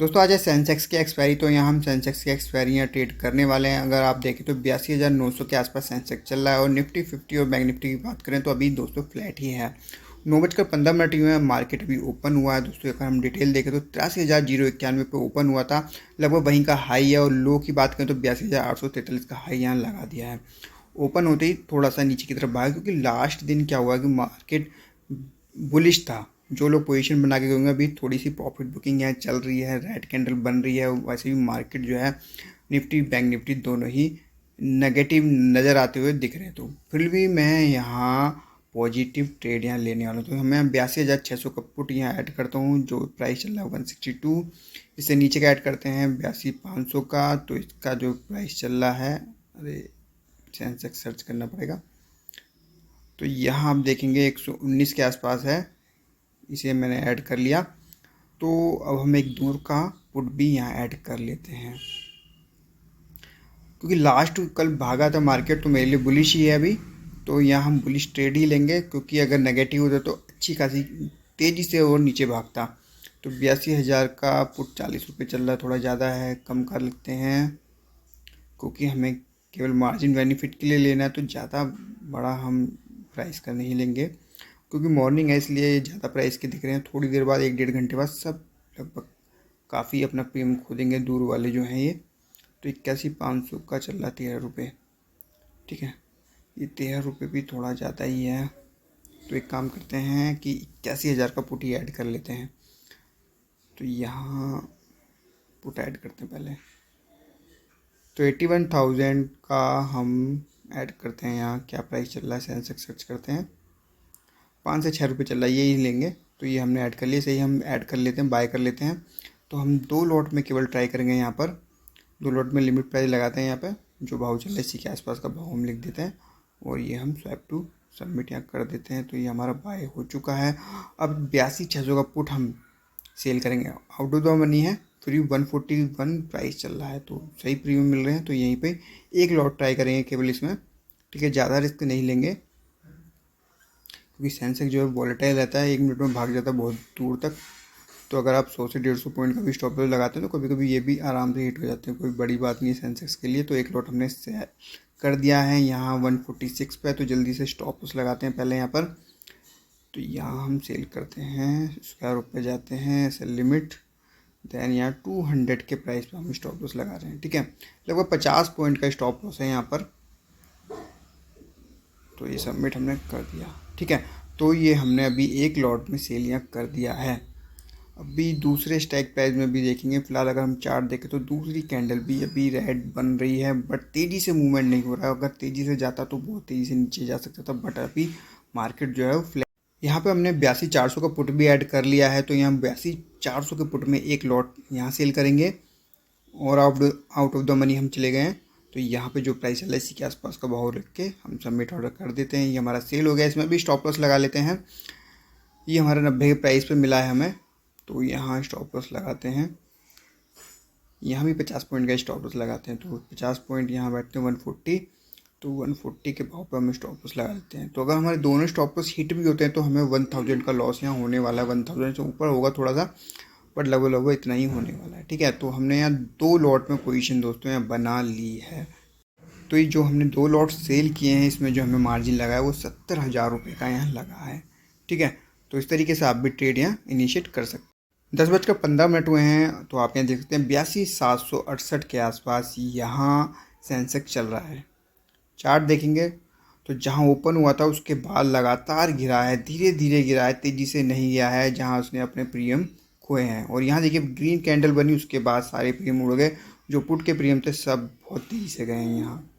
दोस्तों आज है सेंसेक्स की एक्सपायरी। तो यहाँ हम सेंसेक्स की एक्सपायरी यहाँ ट्रेड करने वाले हैं। अगर आप देखें तो 82,900 के आसपास सेंसेक्स चल रहा है और निफ्टी 50 और बैंक निफ्टी की बात करें तो अभी दोस्तों फ्लैट ही है। 9:15 हुए हैं, मार्केट अभी ओपन हुआ है। दोस्तों अगर हम डिटेल देखें तो 83,091 पे ओपन हुआ था, लगभग वहीं का हाई है। और लो की बात करें तो 82,843 का हाई यहाँ लगा दिया है। ओपन होते ही थोड़ा सा नीचे की तरफ भागा, क्योंकि लास्ट दिन क्या हुआ कि मार्केट बुलिश था। जो लोग पोजीशन बना के गए अभी थोड़ी सी प्रॉफिट बुकिंग यहाँ चल रही है, रेड कैंडल बन रही है। वैसे भी मार्केट जो है निफ्टी बैंक निफ्टी दोनों ही नेगेटिव नज़र आते हुए दिख रहे हैं। तो फिर भी मैं यहाँ पॉजिटिव ट्रेड यहाँ लेने वाला हूँ। तो मैं 82,600 का पुट यहाँ ऐड करता हूँ। जो प्राइस चल रहा है 162, इससे नीचे का ऐड करते हैं 82,500 का। तो इसका जो प्राइस चल रहा है, अरे सेंसेक्स सर्च करना पड़ेगा, तो यहाँ आप देखेंगे 119 के आसपास है। इसे मैंने ऐड कर लिया। तो अब हम एक दूर का पुट भी यहाँ ऐड कर लेते हैं, क्योंकि लास्ट कल भागा था मार्केट तो मेरे लिए बुलिश ही है अभी। तो यहाँ हम बुलिश ट्रेड ही लेंगे, क्योंकि अगर नेगेटिव होता तो अच्छी खासी तेज़ी से और नीचे भागता। तो 82,000 का पुट 40 रुपये चल रहा है, थोड़ा ज़्यादा है, कम कर लेते हैं, क्योंकि हमें केवल मार्जिन बेनिफिट के लिए लेना है। तो ज़्यादा बड़ा हम प्राइस का नहीं लेंगे, क्योंकि मॉर्निंग है इसलिए ज़्यादा प्राइस के दिख रहे हैं। थोड़ी देर बाद 1-1.5 घंटे बाद सब लगभग काफ़ी अपना प्रीमियम खो देंगे, दूर वाले जो हैं ये। तो 81,500 का चल रहा है 13 रुपये, ठीक है। ये 13 रुपये भी थोड़ा ज़्यादा ही है। तो एक काम करते हैं कि 81,000 का पुट ही ऐड कर लेते हैं। तो यहाँ पुट ऐड करते हैं पहले। तो 81,000 का हम ऐड करते हैं। यहाँ क्या प्राइस चल रहा है सेंसेक्स सर्च करते हैं, 5 से 6 रुपये चल रहा है, यही लेंगे। तो ये हमने ऐड कर लिया, सही हम ऐड कर लेते हैं, बाय कर लेते हैं। तो हम 2 लॉट में केवल ट्राई करेंगे यहाँ पर। 2 लॉट में लिमिट प्राइस लगाते हैं यहाँ पे, जो भाव चल रहा है इसी के आसपास का भाव हम लिख देते हैं। और ये हम स्वैप टू सबमिट यहाँ कर देते हैं। तो ये हमारा बाय हो चुका है। अब 82,600 का पुट हम सेल करेंगे। आउट ऑफ द मनी है, फ्री 141 प्राइस चल रहा है, तो सही प्रीमियम मिल रहे हैं। तो यहीं पे एक लॉट ट्राई करेंगे केवल इसमें, ठीक है। ज़्यादा रिस्क नहीं लेंगे, क्योंकि सेंसेक्स जो है वॉलेटाइल रहता है, 1 मिनट में भाग जाता है बहुत दूर तक। तो अगर आप 100 से 150 पॉइंट का भी स्टॉप लॉस लगाते हैं तो कभी कभी ये भी आराम से हिट हो जाते हैं, कोई बड़ी बात नहीं है सेंसेक्स के लिए। तो एक लॉट हमने कर दिया है यहाँ 146 पे। तो जल्दी से स्टॉप लॉस लगाते हैं पहले यहाँ पर। तो यहाँ हम सेल करते हैं, स्क्वायर पे जाते हैं, सेल लिमिट, दैन यहाँ 200 के प्राइस पे हम स्टॉप लॉस लगा रहे हैं, ठीक है। लगभग 50 पॉइंट का स्टॉप लॉस है यहाँ पर। तो ये सबमिट हमने कर दिया, ठीक है। तो ये हमने अभी एक लॉट में सेल यहाँ कर दिया है। अभी दूसरे स्टैक प्राइस में भी देखेंगे। फिलहाल अगर हम चार्ट देखें तो दूसरी कैंडल भी अभी रेड बन रही है, बट तेज़ी से मूवमेंट नहीं हो रहा है। अगर तेज़ी से जाता तो बहुत तेज़ी से नीचे जा सकता था, बट अभी मार्केट जो है वो फ्लैट। यहाँ पे हमने 82,400 का पुट भी ऐड कर लिया है। तो यहाँ 82,400 के पुट में एक लॉट यहाँ सेल करेंगे और आउट ऑफ द मनी हम चले गए हैं। तो यहाँ पे जो प्राइस है इसी के आसपास का भाव रख के हम सबमिट ऑर्डर कर देते हैं। ये हमारा सेल हो गया। इसमें भी स्टॉप लॉस लगा लेते हैं। ये हमारा 90 के प्राइस पे मिला है हमें, तो यहाँ स्टॉप लॉस लगाते हैं। यहाँ भी 50 पॉइंट का स्टॉप लॉस लगाते हैं। तो 50 पॉइंट यहाँ बैठते हैं 140। तो 140 के भाव पे हम स्टॉप लॉस लगा देते हैं। तो अगर हमारे दोनों स्टॉप लॉस हिट भी होते हैं तो हमें 1000 का लॉस यहाँ होने वाला है। 1000 से ऊपर होगा थोड़ा सा, बट लगभग इतना ही होने वाला है, ठीक है। तो हमने यहाँ 2 लॉट में पोजीशन दोस्तों यहाँ बना ली है। तो ये जो हमने 2 लॉट सेल किए हैं, इसमें जो हमें मार्जिन लगा है वो 70,000 रुपये का यहाँ लगा है, ठीक है। तो इस तरीके से आप भी ट्रेड यहाँ इनिशिएट कर सकते हैं। 10:15 हुए हैं। तो आप यहाँ देख सकते हैं 82,768 के आसपास यहाँ सेंसेक्स चल रहा है। चार्ट देखेंगे तो जहाँ ओपन हुआ था उसके बाद लगातार गिरा है, धीरे धीरे गिरा है, तेज़ी से नहीं गया है, जहाँ उसने अपने प्रीमियम खोए हैं। और यहाँ देखिए ग्रीन कैंडल बनी, उसके बाद सारे प्रीमियम उड़ गए। जो पुट के प्रीमियम थे सब बहुत तेज़ी से गए हैं यहाँ,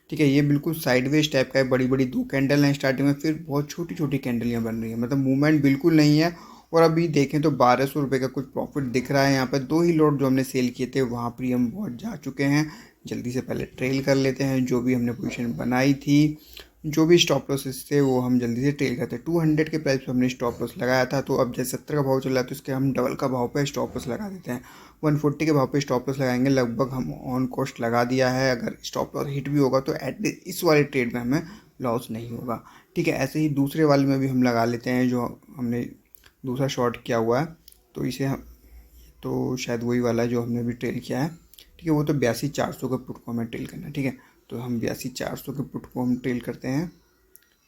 ठीक है। ये बिल्कुल साइडवेज टाइप का है। बड़ी बड़ी 2 कैंडल हैं स्टार्टिंग में, फिर बहुत छोटी छोटी कैंडलियाँ बन रही हैं, मतलब मूवमेंट बिल्कुल नहीं है। और अभी देखें तो 1200 रुपये का कुछ प्रॉफिट दिख रहा है यहाँ पर। 2 ही लॉट जो हमने सेल किए थे वहाँ प्रीमियम बहुत जा चुके हैं। जल्दी से पहले ट्रेल कर लेते हैं। जो भी हमने पोजीशन बनाई थी, जो भी स्टॉप लॉसेस थे वो हम जल्दी से ट्रेल करते हैं। 200 के प्राइस पे हमने स्टॉप लॉस लगाया था। तो अब जैसे 70 का भाव चल रहा है तो इसके हम डबल का भाव पे स्टॉप लॉस लगा देते हैं। 140 के भाव पे स्टॉप लॉस लगाएंगे। लगभग हम ऑन कॉस्ट लगा दिया है। अगर स्टॉप लॉस हिट भी होगा तो एटलीस्ट इस वाले ट्रेड में हमें लॉस नहीं होगा, ठीक है। ऐसे ही दूसरे वाले में भी हम लगा लेते हैं, जो हमने दूसरा शॉर्ट किया हुआ है। तो इसे हम तो शायद वही वाला जो हमने अभी ट्रेल किया है, ठीक है। वो तो 82,400 के पुट को हमें ट्रेल करना है, ठीक है। तो हम 82,400 के पुट को हम ट्रेल करते हैं,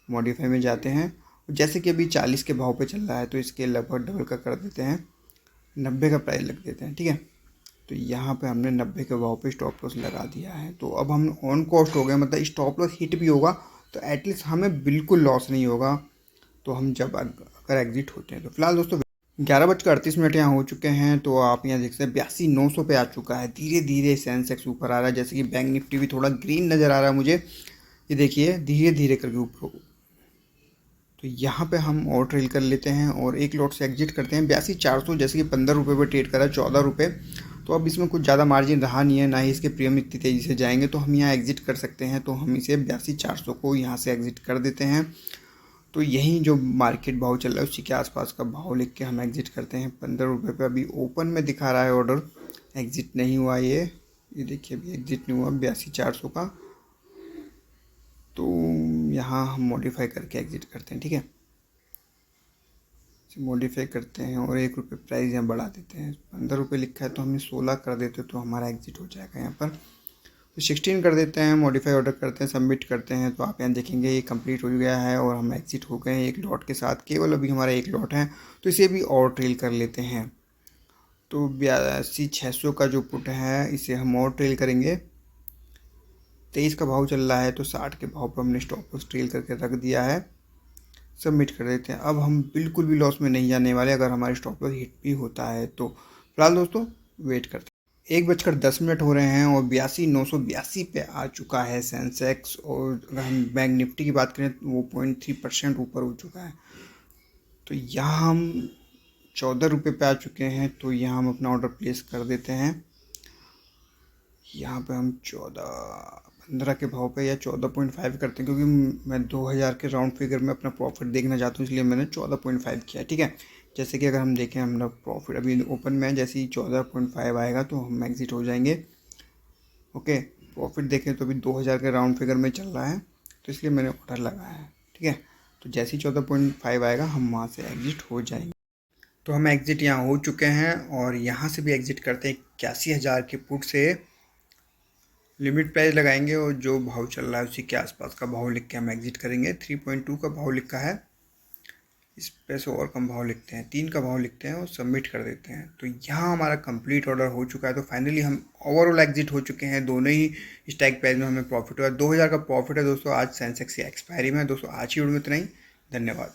मॉडिफाई में जाते हैं। जैसे कि अभी 40 के भाव पे चल रहा है तो इसके लगभग डबल का कर देते हैं, 90 का प्राइस लग देते हैं, ठीक है। तो यहाँ पे हमने 90 के भाव पे स्टॉप लॉस लगा दिया है। तो अब हम ऑन कॉस्ट हो गए, मतलब स्टॉप लॉस हिट भी होगा तो एटलीस्ट हमें बिल्कुल लॉस नहीं होगा, तो हम जब अगर एग्जिट होते हैं तो। फिलहाल दोस्तों 11:38 यहाँ हो चुके हैं। तो आप यहाँ देख सकते हैं 82,900 पे आ चुका है। धीरे धीरे सेंसेक्स ऊपर आ रहा है, जैसे कि बैंक निफ्टी भी थोड़ा ग्रीन नज़र आ रहा है मुझे, ये देखिए धीरे धीरे करके ऊपर। तो यहाँ पे हम और ट्रेल कर लेते हैं और एक लॉट से एग्जिट करते हैं 82,400, जैसे कि 15 रुपये पर ट्रेड करा, 14 रुपये। तो अब इसमें कुछ ज़्यादा मार्जिन रहा नहीं है, ना ही इसके प्रीमियम इतनी तेज़ी से जाएंगे, तो हम यहाँ एग्जिट कर सकते हैं। तो हम इसे 82,400 को यहाँ से एग्जिट कर देते हैं। तो यही जो मार्केट भाव चल रहा है उसी के आसपास का भाव लिख के हम एग्जिट करते हैं। 15 रुपये पे अभी ओपन में दिखा रहा है ऑर्डर, एग्जिट नहीं हुआ ये देखिए अभी एग्जिट नहीं हुआ 82,400 का। तो यहाँ हम मॉडिफाई करके एग्जिट करते हैं, ठीक है। मॉडिफाई करते हैं और 1 रुपये प्राइस यहाँ बढ़ा देते हैं। 15 रुपये लिखा है तो हमने 16 कर देते तो हमारा एग्जिट हो जाएगा यहाँ पर। तो 16 कर देते हैं, मॉडिफाई ऑर्डर करते हैं, सबमिट करते हैं। तो आप यहाँ देखेंगे ये कंप्लीट हो गया है और हम एग्जिट हो गए हैं एक लॉट के साथ। केवल अभी हमारा एक लॉट है, तो इसे भी और ट्रेल कर लेते हैं। तो 82,600 का जो पुट है इसे हम और ट्रेल करेंगे। 23 का भाव चल रहा है तो 60 के भाव पर हमने स्टॉप लॉस ट्रेल करके रख दिया है, सबमिट कर देते हैं। अब हम बिल्कुल भी लॉस में नहीं जाने वाले अगर हमारी स्टॉप लॉस हिट भी होता है तो। फिलहाल दोस्तों वेट करते हैं। 1:10 हो रहे हैं और 82,982 पे आ चुका है सेंसेक्स। और अगर हम बैंक निफ्टी की बात करें तो वो 0.3% ऊपर हो चुका है। तो यहाँ हम 14 रुपये पे आ चुके हैं, तो यहाँ हम अपना ऑर्डर प्लेस कर देते हैं। यहाँ पे हम 15 के भाव पे या 14.5 करते हैं, क्योंकि मैं 2000 के राउंड फिगर में अपना प्रॉफिट देखना चाहता हूँ, इसलिए मैंने 14.5 किया, ठीक है। जैसे कि अगर हम देखें हमारा प्रॉफिट अभी ओपन में जैसे ही 14.5 आएगा तो हम एग्जिट हो जाएंगे, ओके। प्रॉफिट देखें तो अभी 2000 के राउंड फिगर में चल रहा है, तो इसलिए मैंने ऑर्डर लगाया है, ठीक है। तो जैसे ही 14.5 आएगा हम वहाँ से एग्जिट हो जाएंगे। तो हम एग्जिट यहाँ हो चुके हैं और यहाँ से भी एग्जिट करते हैं 81,000 के पुट से। लिमिट प्राइस लगाएंगे और जो भाव चल रहा है उसी के आसपास का भाव लिख के हम एग्जिट करेंगे। 3.2 का भाव लिखा है, इस पे से और कम भाव लिखते हैं, 3 का भाव लिखते हैं और सबमिट कर देते हैं। तो यहाँ हमारा कंप्लीट ऑर्डर हो चुका है। तो फाइनली हम ओवरऑल एग्जिट हो चुके हैं। दोनों ही स्ट्राइक प्राइस में हमें प्रॉफिट हुआ। 2000 का प्रॉफिट है दोस्तों आज सेंसेक्स की एक्सपायरी में। दोस्तों आज ही वीडियो में इतना ही, धन्यवाद।